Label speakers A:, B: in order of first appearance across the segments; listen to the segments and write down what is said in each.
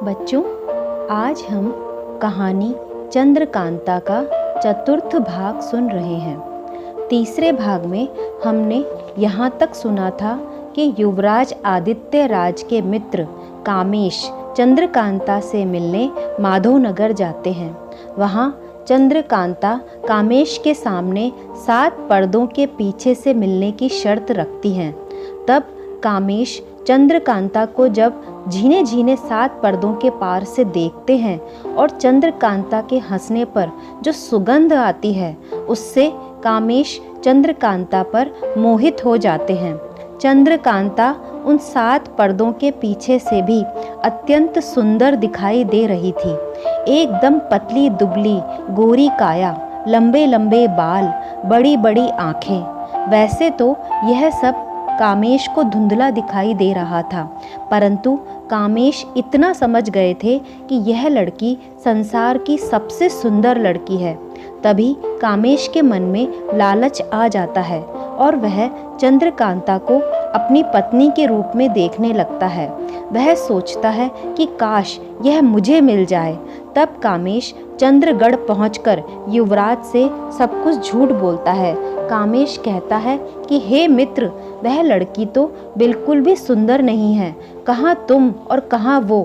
A: बच्चों, आज हम कहानी चंद्रकांता का चतुर्थ भाग सुन रहे हैं। तीसरे भाग में हमने यहाँ तक सुना था कि युवराज आदित्य राज के मित्र कामेश चंद्रकांता से मिलने माधवनगर जाते हैं। वहाँ चंद्रकांता कामेश के सामने 7 पर्दों के पीछे से मिलने की शर्त रखती हैं। तब कामेश चंद्रकांता को जब झीने झीने 7 पर्दों के पार से देखते हैं और चंद्रकांता के हंसने पर जो सुगंध आती है उससे कामेश चंद्रकांता पर मोहित हो जाते हैं। चंद्रकांता उन 7 पर्दों के पीछे से भी अत्यंत सुंदर दिखाई दे रही थी। एकदम पतली दुबली गोरी काया, लंबे लंबे बाल, बड़ी बड़ी आँखें। वैसे तो यह सब कामेश को धुंधला दिखाई दे रहा था, परंतु कामेश इतना समझ गए थे कि यह लड़की संसार की सबसे सुंदर लड़की है। तभी कामेश के मन में लालच आ जाता है और वह चंद्रकांता को अपनी पत्नी के रूप में देखने लगता है। वह सोचता है कि काश यह मुझे मिल जाए। तब कामेश चंद्रगढ़ पहुंचकर युवराज से सब कुछ झूठ बोलता है। कामेश कहता है कि हे मित्र, वह लड़की तो बिल्कुल भी सुंदर नहीं है। कहाँ तुम और कहाँ वो।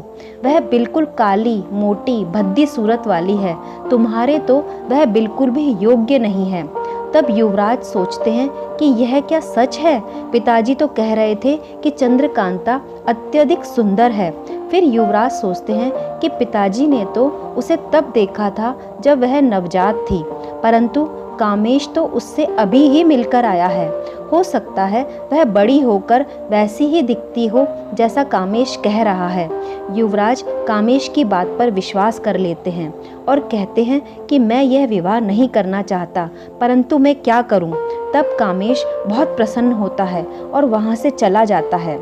A: वह बिल्कुल काली, मोटी, भद्दी सूरत वाली है। तुम्हारे तो वह बिल्कुल भी योग्य नहीं है। तब युवराज सोचते हैं कि यह क्या सच है? पिताजी तो कह रहे थे कि चंद्रकांता अत्यधिक सुंदर है। फिर युवराज सोचते हैं कि पिताजी ने तो उसे तब देखा था जब वह नवजात थी, परंतु कामेश तो उससे अभी ही मिलकर आया है। हो सकता है वह बड़ी होकर वैसी ही दिखती हो जैसा कामेश कह रहा है। युवराज कामेश की बात पर विश्वास कर लेते हैं और कहते हैं कि मैं यह विवाह नहीं करना चाहता, परंतु मैं क्या करूं। तब कामेश बहुत प्रसन्न होता है और वहां से चला जाता है।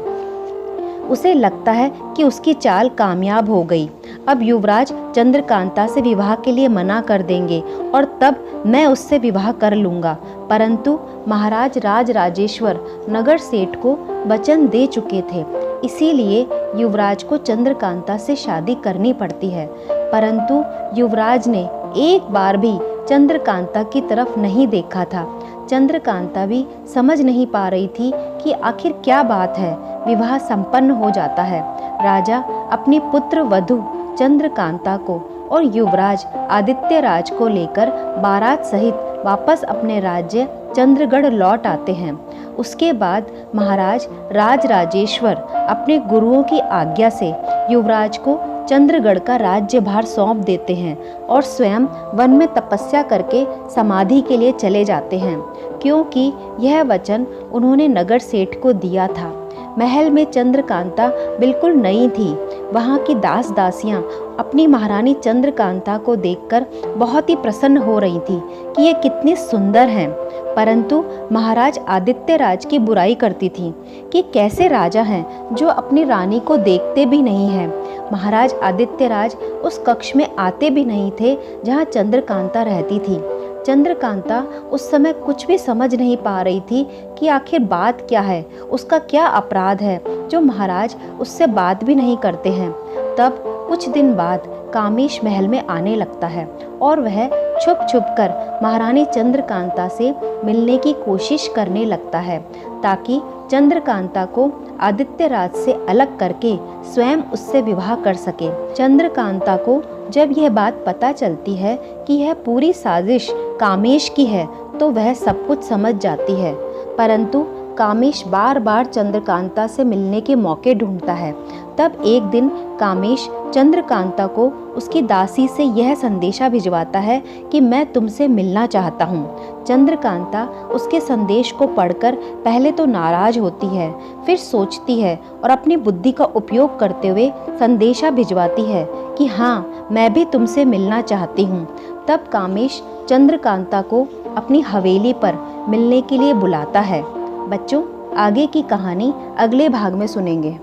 A: उसे लगता है कि उसकी चाल कामयाब हो गई। अब युवराज चंद्रकांता से विवाह के लिए मना कर देंगे और तब मैं उससे विवाह कर लूँगा। परंतु महाराज राज राजेश्वर नगर सेठ को वचन दे चुके थे, इसीलिए युवराज को चंद्रकांता से शादी करनी पड़ती है। परंतु युवराज ने एक बार भी चंद्रकांता की तरफ नहीं देखा था। चंद्रकांता भी समझ नहीं पा रही थी कि आखिर क्या बात है। विवाह संपन्न हो जाता है। राजा अपनी पुत्र वधू चंद्रकांता को और युवराज आदित्य राज को लेकर बारात सहित वापस अपने राज्य चंद्रगढ़ लौट आते हैं। उसके बाद महाराज राज राजेश्वर अपने गुरुओं की आज्ञा से युवराज को चंद्रगढ़ का राज्यभार सौंप देते हैं और स्वयं वन में तपस्या करके समाधि के लिए चले जाते हैं, क्योंकि यह वचन उन्होंने नगर सेठ को दिया था। महल में चंद्रकांता बिल्कुल नई थी। वहाँ की दास दासियाँ अपनी महारानी चंद्रकांता को देखकर बहुत ही प्रसन्न हो रही थी कि ये कितनी सुंदर हैं। परंतु महाराज आदित्य राज की बुराई करती थी कि कैसे राजा हैं जो अपनी रानी को देखते भी नहीं हैं। महाराज आदित्य राज उस कक्ष में आते भी नहीं थे जहाँ चंद्रकांता रहती थी। चंद्रकांता उस समय कुछ भी समझ नहीं पा रही थी कि आखिर बात क्या है, उसका क्या अपराध है जो महाराज उससे बात भी नहीं करते हैं। तब कुछ दिन बाद कामेश महल में आने लगता है और वह छुप छुप कर महारानी चंद्रकांता से मिलने की कोशिश करने लगता है, ताकि चंद्रकांता को आदित्य राज से अलग करके स्वयं उससे विवाह कर सके। चंद्रकांता को जब यह बात पता चलती है कि यह पूरी साजिश कामेश की है तो वह सब कुछ समझ जाती है। परंतु कामेश बार बार चंद्रकांता से मिलने के मौके ढूंढता है। तब एक दिन कामेश चंद्रकांता को उसकी दासी से यह संदेशा भिजवाता है कि मैं तुमसे मिलना चाहता हूँ। चंद्रकांता उसके संदेश को पढ़कर पहले तो नाराज होती है, फिर सोचती है और अपनी बुद्धि का उपयोग करते हुए संदेशा भिजवाती है कि हाँ, मैं भी तुमसे मिलना चाहती हूँ। तब कामेश चंद्रकांता को अपनी हवेली पर मिलने के लिए बुलाता है। बच्चों, आगे की कहानी अगले भाग में सुनेंगे।